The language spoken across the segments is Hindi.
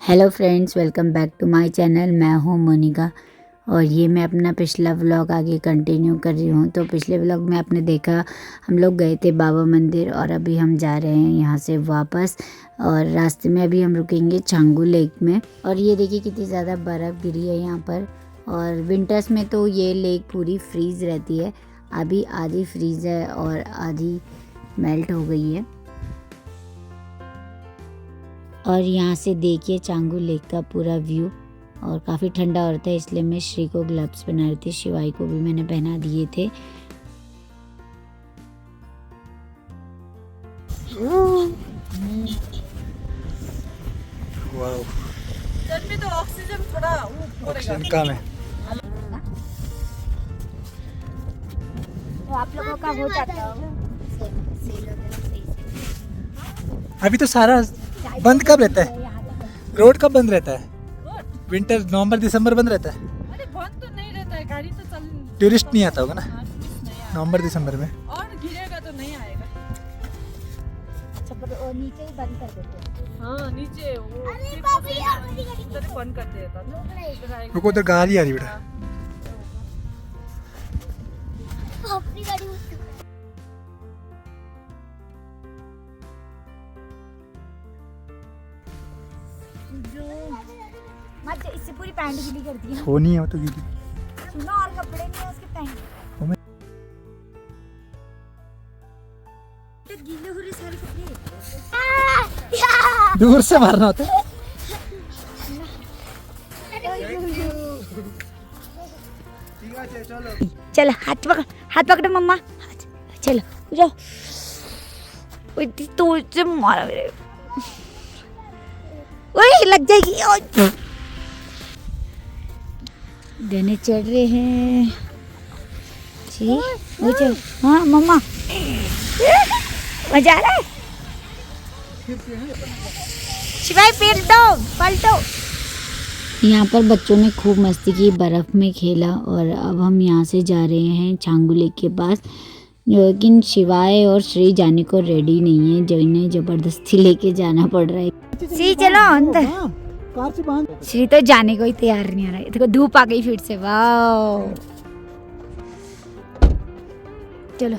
Hello friends, welcome back to my channel. मैं हूं मोनिका और ये मैं अपना पिछला व्लॉग आगे कंटिन्यू कर रही हूं। तो पिछले व्लॉग में आपने देखा हम लोग गए थे बाबा मंदिर और अभी हम जा रहे हैं यहां से वापस। और रास्ते में अभी हम रुकेंगे छांगू लेक में। और ये देखिए कितनी ज़्यादा बर्फ़ गिरी है यहाँ पर। और विंटर्स में तो ये लेक पूरी फ्रीज़ रहती है। अभी आधी फ्रीज़ है और आधी मेल्ट हो गई है। और यहाँ से देखिए छांगू लेक का पूरा व्यू। और काफ़ी ठंडा हो रहा था इसलिए मैं श्री को ग्लव्स पहना रही थी, शिवाई को भी मैंने पहना दिए थे। वाओ, में तो ऑक्सीजन थोड़ा ऑक्सीजन कम है। तो आप लोगों का हो जाता है। अभी तो सारा बंद कब रहता है? रोड कब बंद रहता है? विंटर नवंबर दिसंबर बंद रहता है। अरे बंद तो नहीं रहता है, गाड़ी तो चल। टूरिस्ट नहीं आता होगा ना टूरिस्ट नहीं आएगा। नवंबर दिसंबर में। और गिरेगा तो नहीं आएगा। अच्छा, पर वो नीचे ही बंद कर देते हैं। हाँ नीचे वो उधर ही बंद कर देता था। रुको, उधर गाड़ी आ रही बेटा। अपनी गाड़ी मत, इससे पूरी पैंट गीली कर दी है। वो नहीं है, वो तो गीली। सुनो, और कपड़े नहीं है उसके पैंट तो गीले हो रहे सारे कपड़े। दूर से मारना होता है। चलो हाथ पकड़ो मम्मा। चलो जाओ। तो से मारा मेरे। ओए लग जाएगी। ओए देने चढ़ रहे हैं जी। वो चल। हाँ मम्मा, मजा आ रहा है। शिवाय पलटो। यहाँ पर बच्चों ने खूब मस्ती की, बर्फ़ में खेला। और अब हम यहाँ से जा रहे हैं छांगू लेक के पास। लेकिन शिवाय और श्री जाने को रेडी नहीं है, जो इन्हें ज़बरदस्ती लेके जाना पड़ रहा है। सी चलो अंदर। कार से बांध। श्री तो जाने को ही तैयार नहीं हो रहा है। देखो धूप आ गई फिर से। वाओ, चलो।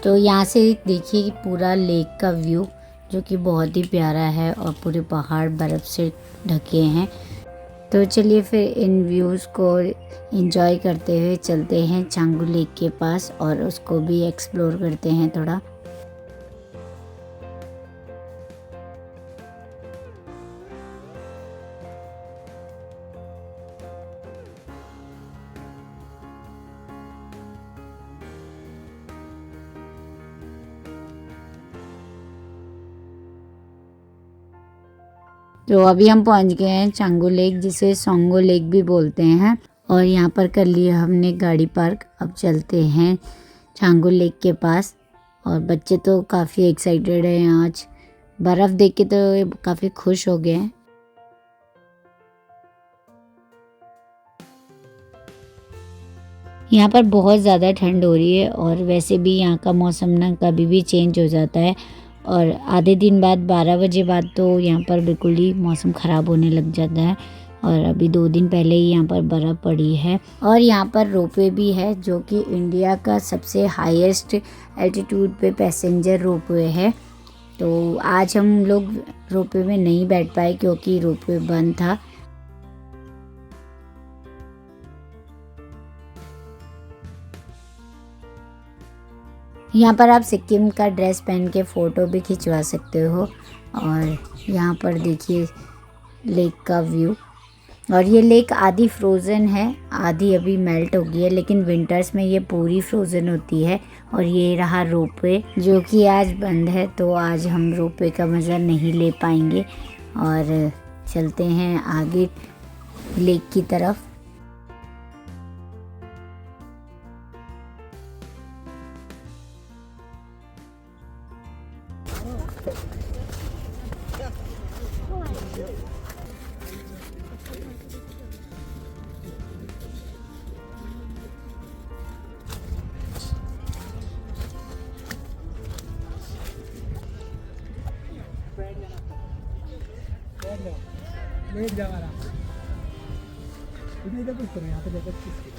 तो यहाँ से देखिए पूरा लेक का व्यू, जो कि बहुत ही प्यारा है। और पूरे पहाड़ बर्फ़ से ढके हैं। तो चलिए फिर इन व्यूज़ को एंजॉय करते हुए चलते हैं छांगू लेक के पास और उसको भी एक्सप्लोर करते हैं थोड़ा। तो अभी हम पहुंच गए हैं छांगू लेक, जिसे सोंगो लेक भी बोलते हैं। और यहाँ पर कर लिया हमने गाड़ी पार्क। अब चलते हैं छांगू लेक के पास। और बच्चे तो काफ़ी एक्साइटेड हैं, आज बर्फ़ देख के तो काफ़ी खुश हो गए हैं। यहाँ पर बहुत ज़्यादा ठंड हो रही है और वैसे भी यहाँ का मौसम ना कभी भी चेंज हो जाता है। और आधे दिन बाद 12 बजे बाद तो यहाँ पर बिल्कुल ही मौसम ख़राब होने लग जाता है। और अभी 2 दिन पहले ही यहाँ पर बर्फ़ पड़ी है। और यहाँ पर रोपवे भी है, जो कि इंडिया का सबसे हाईएस्ट एल्टीट्यूड पे पैसेंजर रोपवे है। तो आज हम लोग रोपवे में नहीं बैठ पाए क्योंकि रोपवे बंद था। यहाँ पर आप सिक्किम का ड्रेस पहन के फ़ोटो भी खिंचवा सकते हो। और यहाँ पर देखिए लेक का व्यू। और ये लेक आधी फ्रोज़न है, आधी अभी मेल्ट हो गई है, लेकिन विंटर्स में ये पूरी फ्रोज़न होती है। और ये रहा रोपवे, जो कि आज बंद है, तो आज हम रोपवे का मज़ा नहीं ले पाएंगे। और चलते हैं आगे लेक की तरफ। लेट जाओ आराम से। इधर कुछ करो, यहाँ पे जैकेट किसकी?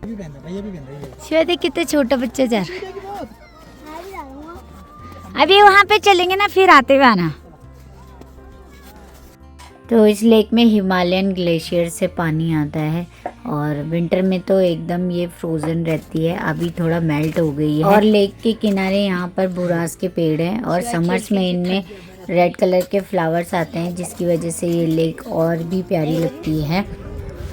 भी पहन रहा, भैया भी पहन रही है। शिवा देख कितने छोटा बच्चा जा रहा है। मैं भी जा रहा हूँ। अभी वहाँ पे चलेंगे ना, फिर आते हुए आना। तो इस लेक में हिमालयन ग्लेशियर से पानी आता है और विंटर में तो एकदम ये फ्रोजन रहती है, अभी थोड़ा मेल्ट हो गई है। और लेक के किनारे यहाँ पर बुरास के पेड़ हैं और समर्स में इनमें रेड कलर के फ्लावर्स आते हैं, जिसकी वजह से ये लेक और भी प्यारी लगती है।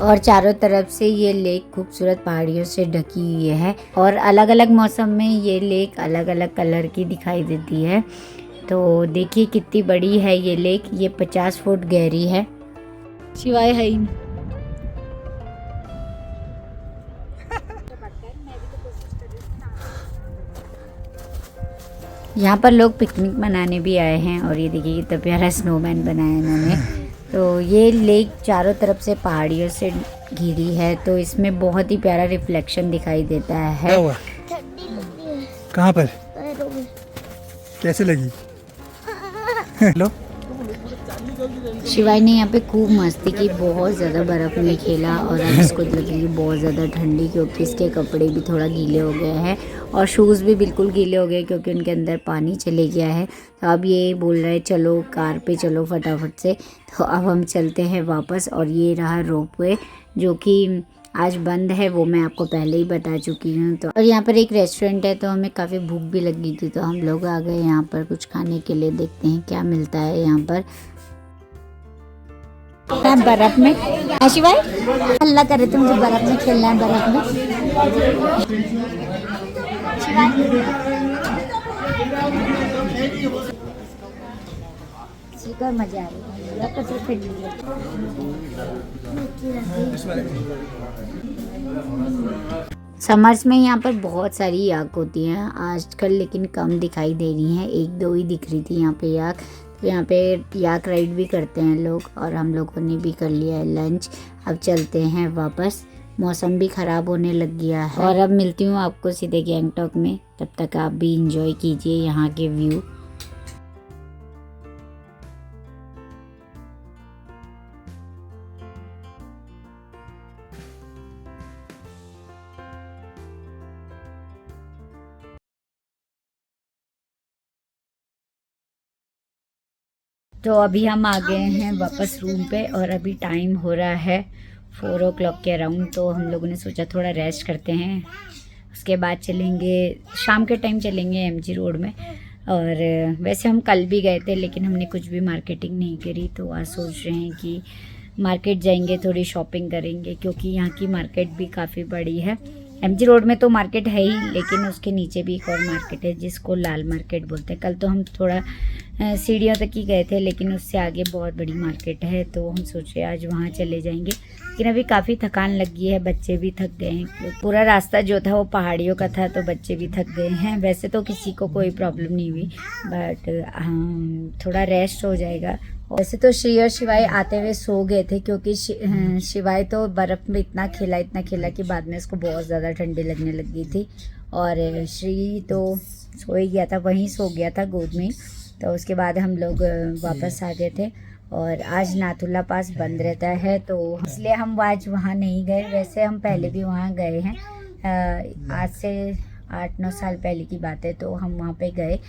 और चारों तरफ से ये लेक खूबसूरत पहाड़ियों से ढकी हुई है और अलग अलग मौसम में ये लेक अलग अलग कलर की दिखाई देती है। तो देखिए कितनी बड़ी है ये लेक, ये 50 फुट गहरी है। शिवाय है ही नहीं। यहाँ पर लोग पिकनिक मनाने भी आए हैं और ये देखिए कितना प्यारा स्नोमैन बनाया इन्होंने। तो ये लेक चारों तरफ से पहाड़ियों से घिरी है, तो इसमें बहुत ही प्यारा रिफ्लेक्शन दिखाई देता है। क्या हुआ? ठंडी लगती है कहाँ पर? पैरों में। कैसे लगी? हेलो। शिवाय ने यहाँ पे खूब मस्ती की, बहुत ज़्यादा बर्फ़ में खेला और अब इसको लगेगी बहुत ज़्यादा ठंडी, क्योंकि इसके कपड़े भी थोड़ा गीले हो गए हैं और शूज़ भी बिल्कुल गीले हो गए क्योंकि उनके अंदर पानी चले गया है। तो अब ये बोल रहे चलो कार पे चलो फटाफट से। तो अब हम चलते हैं वापस और ये रहा रोपवे जो कि आज बंद है, वो मैं आपको पहले ही बता चुकी हूँ। तो और यहाँ पर एक रेस्टोरेंट है, तो हमें काफ़ी भूख भी लगी थी तो हम लोग आ गए यहाँ पर कुछ खाने के लिए। देखते हैं क्या मिलता है यहाँ पर। बर्फ में शिवाय अल्लाह करे तो मुझे बर्फ में खेलना है, बर्फ में। शिवाय मजा आ रही है। समर्स में यहाँ पर बहुत सारी याक होती हैं आजकल, लेकिन कम दिखाई दे रही हैं, एक दो ही दिख रही थी यहाँ पे याक। तो यहाँ पे याक राइड भी करते हैं लोग और हम लोगों ने भी कर लिया है लंच। अब चलते हैं वापस, मौसम भी ख़राब होने लग गया है। और अब मिलती हूँ आपको सीधे गैंगटॉक में, तब तक आप भी इंजॉय कीजिए यहाँ के व्यू। तो अभी हम आ गए हैं वापस रूम पे और अभी टाइम हो रहा है 4 o'clock के अराउंड। तो हम लोगों ने सोचा थोड़ा रेस्ट करते हैं, उसके बाद चलेंगे, शाम के टाइम चलेंगे MG रोड में। और वैसे हम कल भी गए थे लेकिन हमने कुछ भी मार्केटिंग नहीं करी, तो आज सोच रहे हैं कि मार्केट जाएंगे, थोड़ी शॉपिंग करेंगे, क्योंकि यहाँ की मार्केट भी काफ़ी बड़ी है। MG रोड में तो मार्केट है ही, लेकिन उसके नीचे भी एक और मार्केट है जिसको लाल मार्केट बोलते हैं। कल तो हम थोड़ा सीढ़ियों तक ही गए थे, लेकिन उससे आगे बहुत बड़ी मार्केट है, तो हम सोचे आज वहाँ चले जाएंगे। लेकिन अभी काफ़ी थकान लगी है, बच्चे भी थक गए हैं, पूरा रास्ता जो था वो पहाड़ियों का था, तो बच्चे भी थक गए हैं। वैसे तो किसी को कोई प्रॉब्लम नहीं हुई, बट थोड़ा रेस्ट हो जाएगा। वैसे तो श्री और शिवाय आते हुए सो गए थे, क्योंकि शिवाय तो बर्फ़ में इतना खेला कि बाद में उसको बहुत ज़्यादा ठंडी लगने लग गई थी। और श्री तो सो ही गया था, वहीं सो गया था गोद में। तो उसके बाद हम लोग वापस आ गए थे और आज नाथुला पास बंद रहता है, तो इसलिए हम आज वहाँ नहीं गए। वैसे हम पहले भी वहाँ गए हैं, आज से 8-9 साल पहले की बात है, तो हम वहाँ पे गए,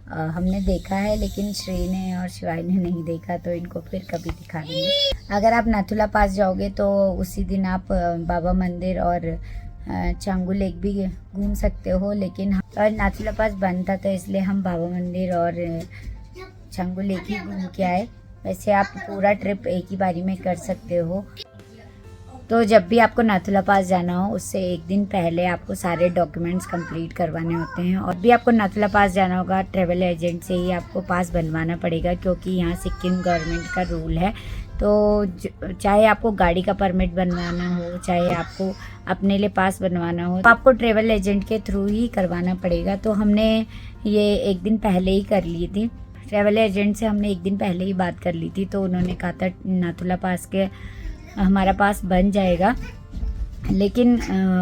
हमने देखा है, लेकिन श्री ने और शिवाय ने नहीं देखा, तो इनको फिर कभी दिखा देंगे। अगर आप नाथुला पास जाओगे तो उसी दिन आप बाबा मंदिर और चांगू लेक भी घूम सकते हो, लेकिन और नाथुला पास बंद था, तो इसलिए हम बाबा मंदिर और चांगू लेक ही घूम के आए। वैसे आप पूरा ट्रिप एक ही बारी में कर सकते हो। तो जब भी आपको नाथुला पास जाना हो, उससे एक दिन पहले आपको सारे डॉक्यूमेंट्स कंप्लीट करवाने होते हैं। और भी आपको नाथुला पास जाना होगा, ट्रैवल एजेंट से ही आपको पास बनवाना पड़ेगा, क्योंकि यहाँ सिक्किम गवर्नमेंट का रूल है। तो चाहे आपको गाड़ी का परमिट बनवाना हो, चाहे आपको अपने लिए पास बनवाना हो, तो आपको ट्रैवल एजेंट के थ्रू ही करवाना पड़ेगा। तो हमने ये एक दिन पहले ही कर ली थी, ट्रैवल एजेंट से हमने एक दिन पहले ही बात कर ली थी, तो उन्होंने कहा था नाथुला पास के हमारा पास बन जाएगा। लेकिन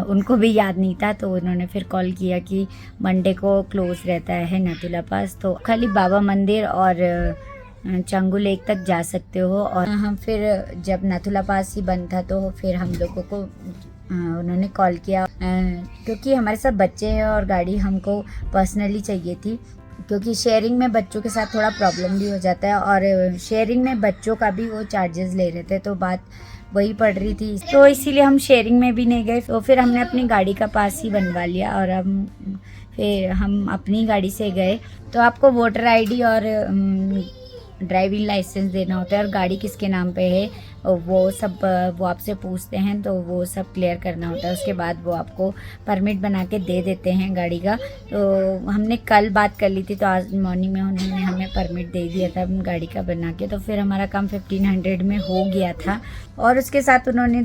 उनको भी याद नहीं था, तो उन्होंने फिर कॉल किया कि मंडे को क्लोज रहता है नाथुला पास, तो खाली बाबा मंदिर और चंगू लेक तक जा सकते हो। और हम फिर जब नाथुला पास ही बंद था तो फिर हम लोगों को उन्होंने कॉल किया, क्योंकि हमारे साथ बच्चे हैं और गाड़ी हमको पर्सनली चाहिए थी, क्योंकि शेयरिंग में बच्चों के साथ थोड़ा प्रॉब्लम भी हो जाता है, और शेयरिंग में बच्चों का भी वो चार्जेस ले रहे थे, तो बात वही पड़ रही थी, तो इसीलिए हम शेयरिंग में भी नहीं गए। तो फिर हमने अपनी गाड़ी का पास ही बनवा लिया और फिर हम अपनी गाड़ी से गए। तो आपको वोटर आईडी और ड्राइविंग लाइसेंस देना होता है, और गाड़ी किसके नाम पे है वो सब वो आपसे पूछते हैं, तो वो सब क्लियर करना होता है। उसके बाद वो आपको परमिट बना के दे देते हैं गाड़ी का। तो हमने कल बात कर ली थी, तो आज मॉर्निंग में उन्होंने हमें परमिट दे दिया था गाड़ी का बना के, तो फिर हमारा काम 1500 में हो गया था। और उसके साथ उन्होंने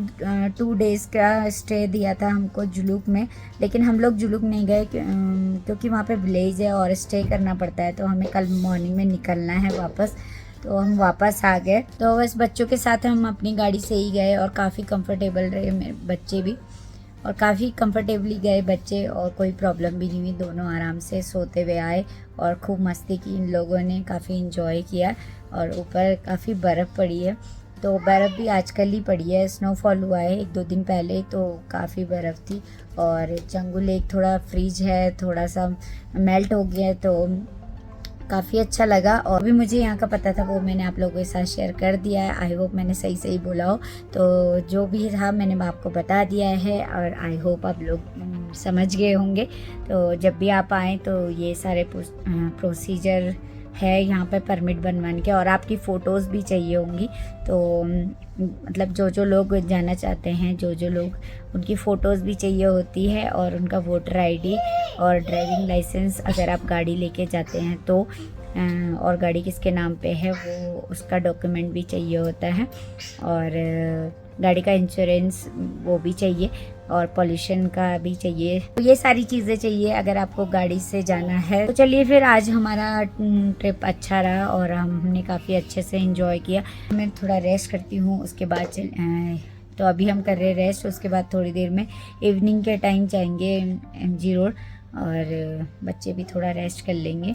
2 डेज़ का स्टे दिया था हमको जुलूक में, लेकिन हम लोग जुलूक नहीं गए क्योंकि वहाँ पे विलेज है और स्टे करना पड़ता है, तो हमें कल मॉर्निंग में निकलना है वापस, तो हम वापस आ गए। तो बस बच्चों के साथ हम अपनी गाड़ी से ही गए और काफ़ी कंफर्टेबल रहे मेरे बच्चे भी, और काफ़ी कंफर्टेबली गए बच्चे, और कोई प्रॉब्लम भी नहीं हुई। दोनों आराम से सोते हुए आए और खूब मस्ती की इन लोगों ने, काफ़ी इंजॉय किया। और ऊपर काफ़ी बर्फ़ पड़ी है, तो बर्फ़ भी आजकल ही पड़ी है, स्नोफॉल हुआ है 1-2 दिन पहले, तो काफ़ी बर्फ़ थी। और चंगू लेक थोड़ा फ्रीज है, थोड़ा सा मेल्ट हो गया है, तो काफ़ी अच्छा लगा। और भी मुझे यहाँ का पता था वो मैंने आप लोगों के साथ शेयर कर दिया है। आई होप मैंने सही बोला हो, तो जो भी था मैंने आपको बता दिया है, और आई होप आप लोग समझ गए होंगे। तो जब भी आप आएँ तो ये सारे प्रोसीजर है यहाँ पे परमिट बनवाने के, और आपकी फ़ोटोज़ भी चाहिए होंगी। तो मतलब जो लोग जाना चाहते हैं, जो लोग, उनकी फ़ोटोज़ भी चाहिए होती है, और उनका वोटर आईडी और ड्राइविंग लाइसेंस अगर आप गाड़ी लेके जाते हैं तो, और गाड़ी किसके नाम पे है वो उसका डॉक्यूमेंट भी चाहिए होता है, और गाड़ी का इंश्योरेंस वो भी चाहिए, और पॉल्यूशन का भी चाहिए। तो ये सारी चीज़ें चाहिए अगर आपको गाड़ी से जाना है। तो चलिए फिर आज हमारा ट्रिप अच्छा रहा और हमने काफ़ी अच्छे से एंजॉय किया। मैं थोड़ा रेस्ट करती हूँ, उसके बाद तो अभी हम कर रहे हैं रेस्ट, उसके बाद थोड़ी देर में इवनिंग के टाइम जाएंगे MG रोड, और बच्चे भी थोड़ा रेस्ट कर लेंगे।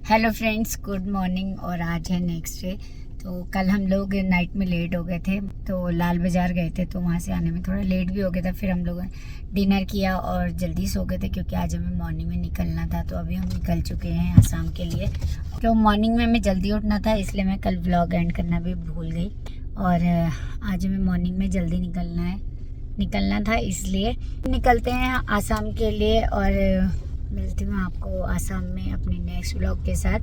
Hello friends, good morning. और आज है नेक्स्ट डे। तो कल हम लोग नाइट में लेट हो गए थे, तो लाल बाज़ार गए थे, तो वहाँ से आने में थोड़ा लेट भी हो गया था। फिर हम लोग डिनर किया और जल्दी सो गए थे, क्योंकि आज हमें मॉर्निंग में निकलना था। तो अभी हम निकल चुके हैं आसाम के लिए। तो मॉर्निंग में हमें जल्दी उठना था, इसलिए मैं कल व्लॉग एंड करना भी भूल गई, और आज हमें मॉर्निंग में जल्दी निकलना था, इसलिए निकलते हैं आसाम के लिए। और मिलती हूँ आपको आसाम में अपने नेक्स्ट व्लॉग के साथ।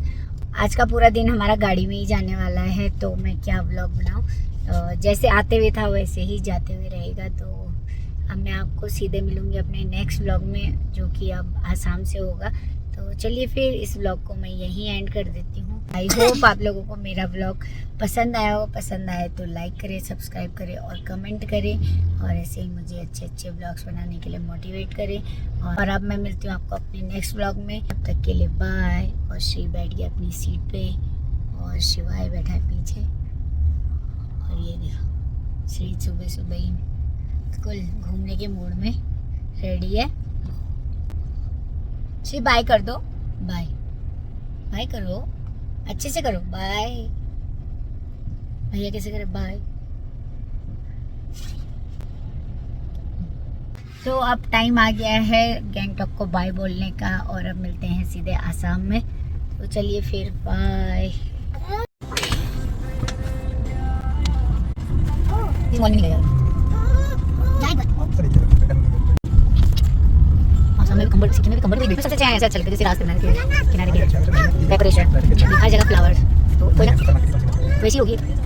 आज का पूरा दिन हमारा गाड़ी में ही जाने वाला है, तो मैं क्या व्लॉग बनाऊँ, जैसे आते हुए था वैसे ही जाते हुए रहेगा। तो अब मैं आपको सीधे मिलूँगी अपने नेक्स्ट व्लॉग में, जो कि अब आसाम से होगा। तो चलिए फिर इस व्लॉग को मैं यहीं एंड कर देती हूँ। आई होप आप लोगों को मेरा व्लॉग पसंद आया हो। पसंद आए तो लाइक करें, सब्सक्राइब करें और कमेंट करें, और ऐसे ही मुझे अच्छे व्लॉग्स बनाने के लिए मोटिवेट करें। और अब मैं मिलती हूँ आपको अपने नेक्स्ट व्लॉग में। तब तक के लिए बाय। और श्री बैठ गया अपनी सीट पे, और शिवाय बैठा है पीछे, और ये देखो। श्री सुबह सुबह ही बिल्कुल घूमने के मूड में रेडी है। श्री बाय कर दो, बाय बाय करो, अच्छे से करो बाय। भैया कैसे करे बाय। तो अब टाइम आ गया है गैंगटॉक को बाय बोलने का और अब मिलते हैं सीधे आसाम में। तो चलिए फिर बाय। आसाम में कंबल, सिक्किम में कंबल भी सबसे अच्छा है ऐसा चल के जैसे रास्ते किनारे के डेकोरेशन हर जगह फ्लावर तो कोई ना वैसी होगी है।